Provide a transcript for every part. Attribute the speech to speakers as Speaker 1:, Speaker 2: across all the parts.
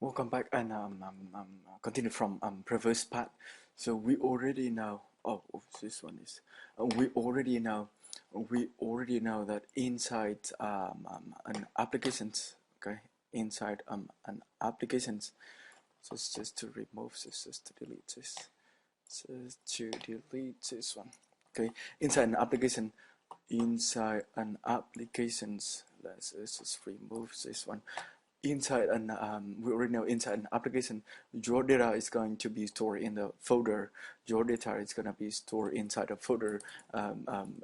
Speaker 1: Welcome back and continue from previous part. So we already know. This one is. We already know. We already know that inside an applications. Okay, inside an applications. Just to remove this, just to delete this, just to delete this one. Okay, inside an application. Inside an applications. Let's just remove this one. Inside an we already know inside an application, your data is going to be stored in the folder. Your data is going to be stored inside a folder,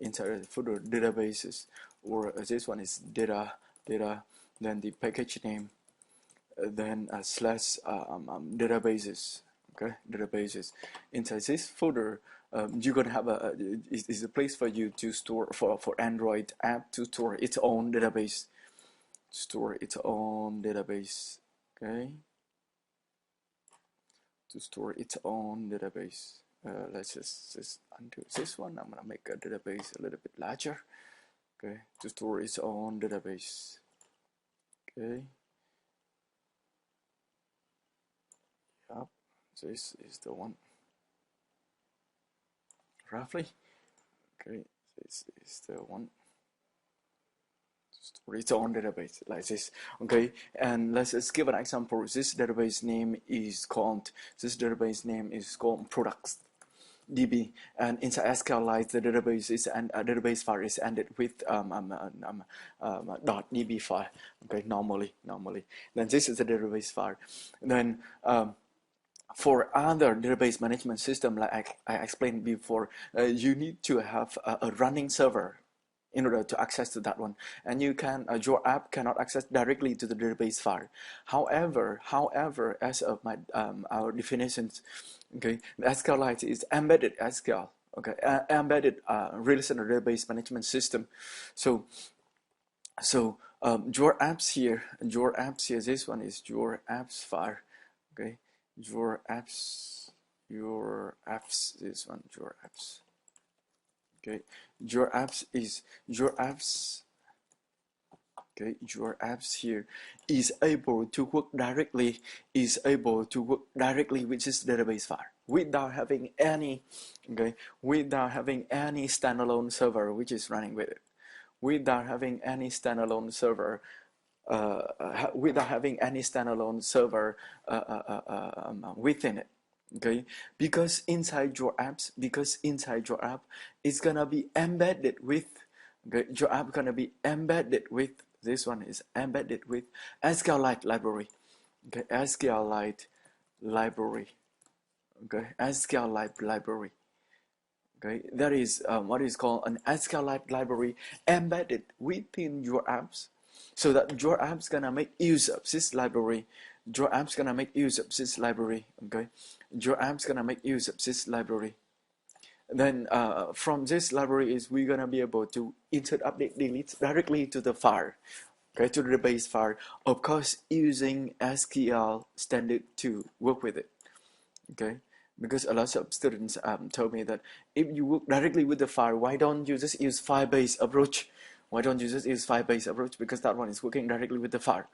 Speaker 1: inside a folder databases, or this one is data, then the package name, then slash databases. Okay, databases. Inside this folder, you're gonna have is a place for you to store for Android app to store its own database. Store its own database. Okay, to store its own database. Let's just undo this one. I'm gonna make a database a little bit larger. Okay, to store its own database. Okay, yep, this is the one roughly. Okay, this is the one. Store its own database like this. Okay, and let's just give an example. This database name is called products DB, and inside SQLite the database is and database file is ended with .db file. Okay, normally. Then this is the database file. Then for other database management system, like I explained before, you need to have a running server in order to access to that one, and you can your app cannot access directly to the database file. However, as of my our definitions, okay, SQLite is embedded SQL, okay, embedded relational database management system. So your apps here, this one is your apps file, okay, your apps, this one, your apps. Okay, your apps here is able to work directly with this database file without having any standalone server which is running with it, without having any standalone server within it. Okay, because inside your app it's gonna be embedded with, okay, your app gonna be embedded with, this one is embedded with SQLite library. Okay, SQLite library. Okay, SQLite library. Okay, that is what is called an SQLite library embedded within your apps, so that your app's gonna make use of this library. Okay, your app's gonna make use of this library. Then from this library is we're gonna be able to insert, update, delete directly to the file, okay, to the database file. Of course, using SQL standard to work with it. Okay, because a lot of students told me that if you work directly with the file, why don't you just use file-based approach? Because that one is working directly with the file.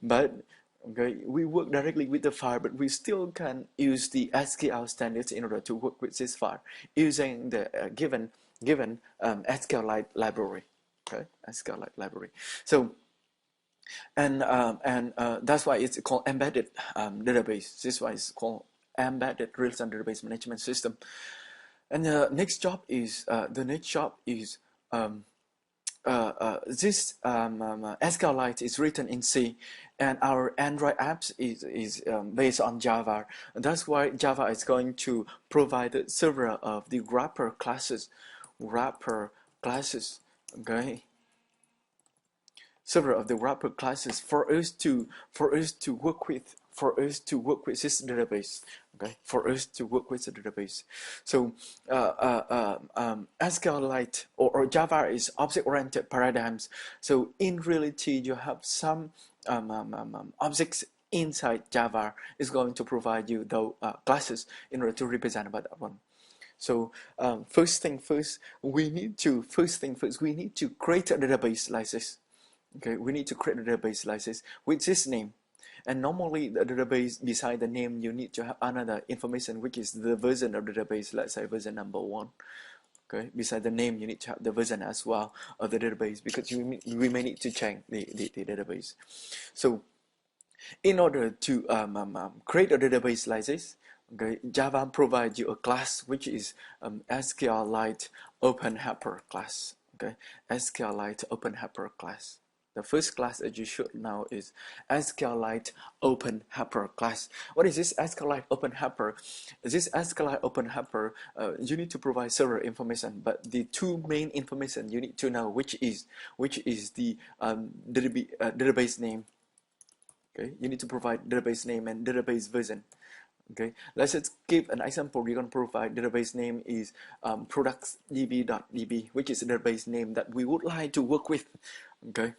Speaker 1: But okay, we work directly with the file, but we still can use the SQL standards in order to work with this file using the given SQLite library. Okay, SQLite library. So and that's why it's called embedded database. This one is called embedded real-time database management system. And the next job is this SQLite is written in C, and our Android apps is based on Java. That's why Java is going to provide several of the wrapper classes. Okay, several of the wrapper classes for us to work with this database. Okay, for us to work with the database. So SQLite or Java is object-oriented paradigms. So in reality, you have some objects inside Java is going to provide you the classes in order to represent about that one. So first thing first, we need to create a database like this. Okay, we need to create a database like this with this name. And normally the database, beside the name, you need to have another information, which is the version of the database. Let's say version number 1. Okay, beside the name, you need to have the version as well of the database, because we may need to change the database. So in order to create a database like this, okay, Java provides you a class which is SQLiteOpenHelper class. Okay, SQLiteOpenHelper class. The first class that you should know is SQLiteOpenHelper class. What is this SQLiteOpenHelper? This SQLiteOpenHelper, you need to provide several information, but the two main information you need to know, which is the database name. Okay, you need to provide database name and database version. Okay, let's just give an example. We're going to provide database name is productsdb.db, which is a database name that we would like to work with. Okay,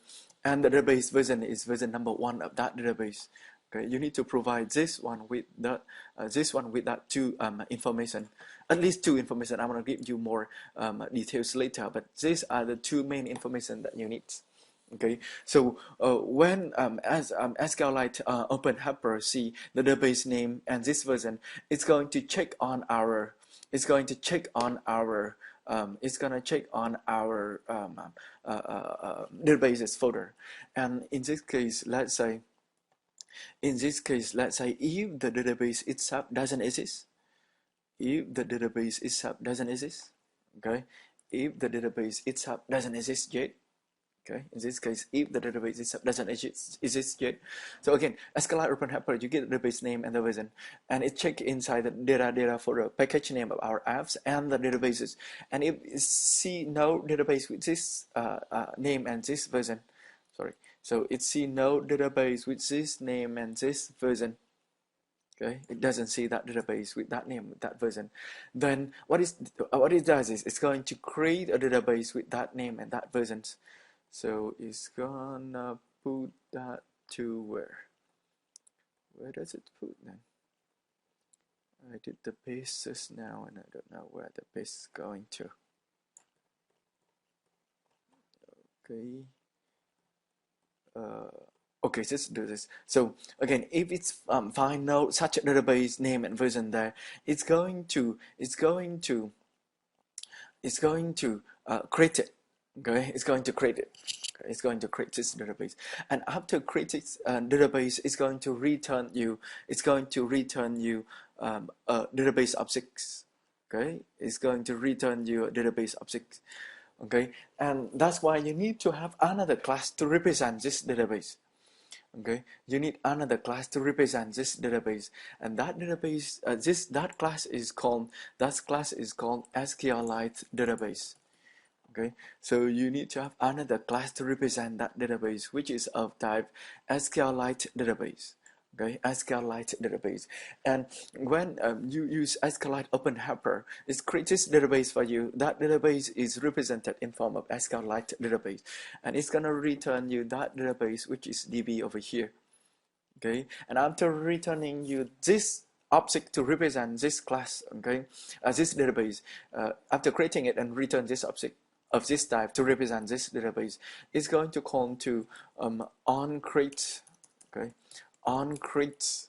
Speaker 1: and the database version is version number 1 of that database. Okay, you need to provide this one with that two information, at least two information. I'm going to give you more details later, but these are the two main information that you need. Okay, so when SQLite OpenHelper see the database name and this version, it's going to check on our databases folder. And in this case, let's say if the database itself doesn't exist, okay, if the database itself doesn't exist yet. Okay, in this case, if the database itself doesn't exist yet. So again, SQLiteOpenHelper, you get the database name and the version, and it check inside the data folder, package name of our apps and the databases. And if it see no database with this name and this version, so it see no database with this name and this version. Okay, it doesn't see that database with that name, with that version. Then what it does is it's going to create a database with that name and that versions. So it's gonna put that to where? Where does it put then? I did the paste just now and I don't know where the paste is going to. Okay. Okay, let's do this. So again, if it's find no such a database name and version there, it's going to create it. Okay, it's going to create it. Okay, it's going to create this database, and after creating database, it's going to return you. Database objects. Okay, it's going to return you a database object. Okay, and that's why you need to have another class to represent this database. Okay, you need another class to represent this database, and that database, that class is called SQLiteDatabase. Okay, so you need to have another class to represent that database, which is of type SQLiteDatabase. Okay, SQLiteDatabase. And when you use SQLiteOpenHelper, it creates this database for you. That database is represented in form of SQLiteDatabase, and it's gonna return you that database, which is DB over here. Okay, and after returning you this object to represent this class, okay, this database, after creating it and return this object of this type to represent this database, is going to call to onCreate. Okay, onCreate.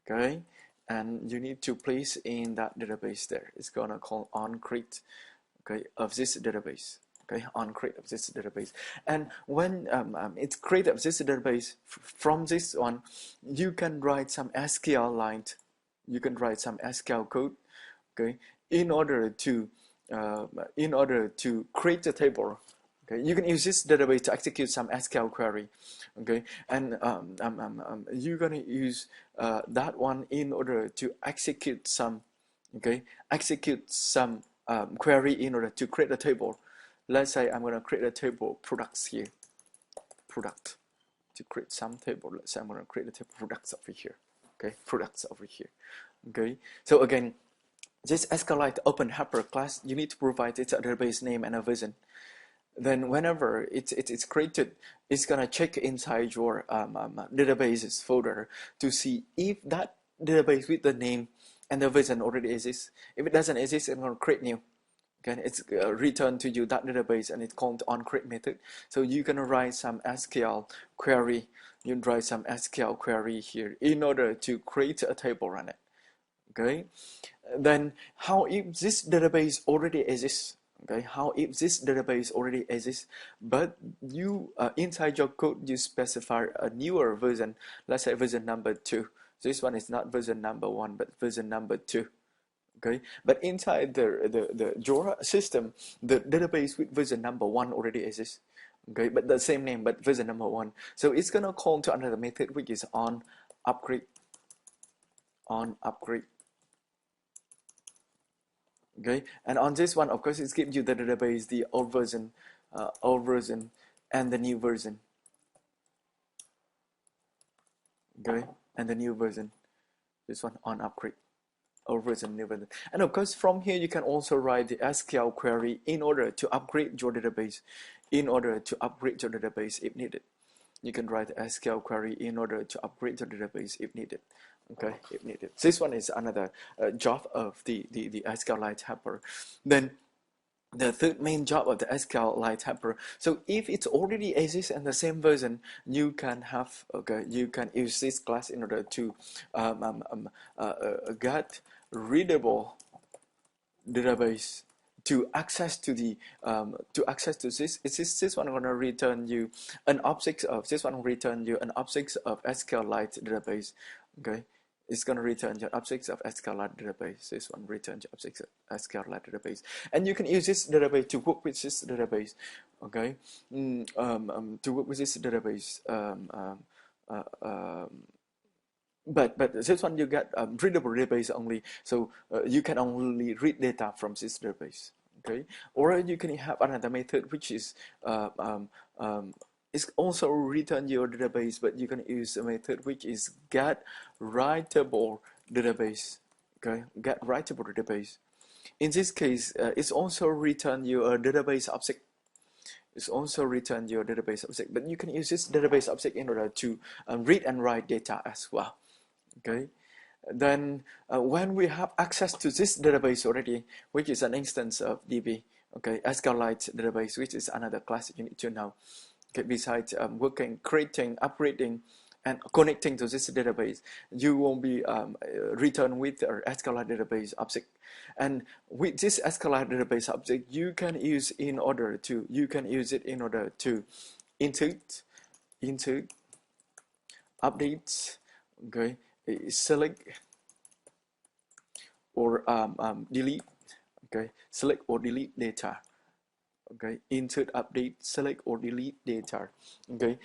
Speaker 1: Okay, and you need to place in that database there. It's gonna call onCreate. Okay, of this database. Okay, onCreate of this database. And when it's created of this database, from this one, you can write some SQLite. You can write some SQL code. Okay, in order to create a table. Okay, you can use this database to execute some SQL query. Okay, and you're gonna use that one in order to execute some query in order to create a table. Let's say I'm gonna create a table products here. Product to create some table. Let's say I'm gonna create a table products over here. Okay, products over here. Okay, so again, this SQLiteOpenHelper class, you need to provide its database name and a version. Then whenever it's created, it's gonna check inside your databases folder to see if that database with the name and the version already exists. If it doesn't exist, it's gonna create new. Okay, it's return to you that database, and it's called onCreate method. So you're gonna write some SQL query you write some SQL query here in order to create a table on it. Okay, then how if this database already exists? Okay, how if this database already exists, but you inside your code you specify a newer version, let's say version number 2. This one is not version number 1 but version number 2. Okay, but inside your system, the database with version number 1 already exists. Okay, but the same name but version number 1. So it's gonna call to another method which is on upgrade. Okay, and on this one, of course, it gives you the database, the old version, and the new version. Okay, and the new version. This one on upgrade, old version, new version. And of course, from here you can also write the SQL query in order to upgrade your database. If needed. You can write the SQL query in order to upgrade your database if needed. Okay, if needed. This one is another job of the SQLiteHelper. Then the third main job of the SQLiteHelper. So if it's already exists in the same version, you can use this class in order to get readable database to access to this. This one gonna return you an object of SQLite database. Okay, it's gonna return your objects of SQLite database. This one returns your objects of SQLite database, and you can use this database to work with this database. Okay, to work with this database. But this one you get readable database only, so you can only read data from this database. Okay, or you can have another method which is it's also return your database, but you can use a method which is get writable database. Okay, get writable database. In this case, it's also return your database object. It's also return your database object, but you can use this database object in order to read and write data as well. Okay, then when we have access to this database already, which is an instance of DB, okay, SQLite database, which is another class you need to know. Okay, besides working, creating, upgrading, and connecting to this database, you will be returned with our SQLite database object. And with this SQLite database object, you can use it in order to insert, updates, okay, select or delete, okay, select or delete data. Okay, insert, update, select or delete data. Okay,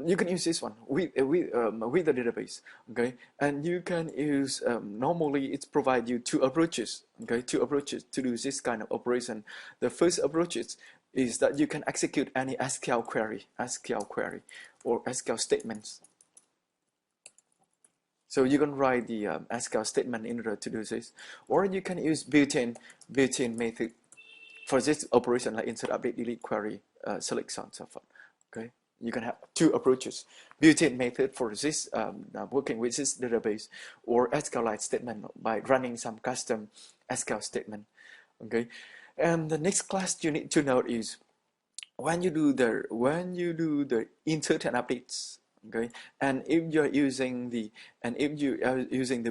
Speaker 1: you can use this one with the database. Okay, and you can use normally it provides you two approaches. Okay, two approaches to do this kind of operation. The first approach is that you can execute any SQL query or SQL statements. So you can write the SQL statement in order to do this, or you can use built-in method for this operation, like insert, update, delete, query, select, so on and so forth. Okay, you can have two approaches: built-in method for this working with this database, or SQLite statement by running some custom SQL statement. Okay, and the next class you need to note is when you do the insert and updates. Okay, and if you are using the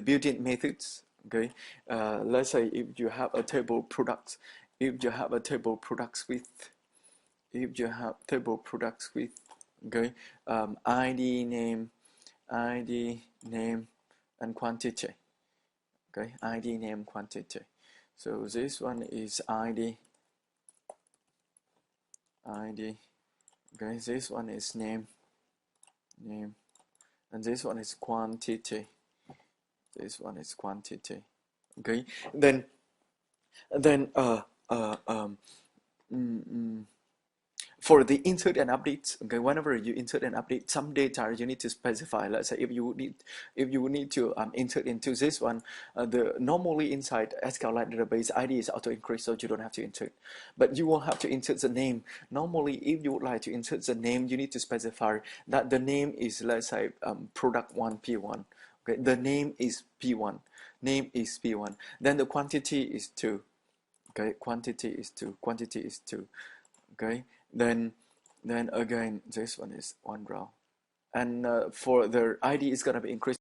Speaker 1: built-in methods. Okay, let's say if you have a table products. If you have table products with, okay, ID, name, and quantity. Okay, ID, name, quantity. So this one is ID. Okay, this one is name, and this one is quantity. Okay, then for the insert and updates, okay, whenever you insert and update some data, you need to specify. Let's say if you would need to insert into this one, the normally inside SQLite database ID is auto increase, so you don't have to insert. But you will have to insert the name. Normally, if you would like to insert the name, you need to specify that the name is, let's say, product 1 P1. Okay, the name is P1. Then the quantity is 2. Okay, quantity is 2. Okay, then again this one is one row. and for their ID is gonna be increased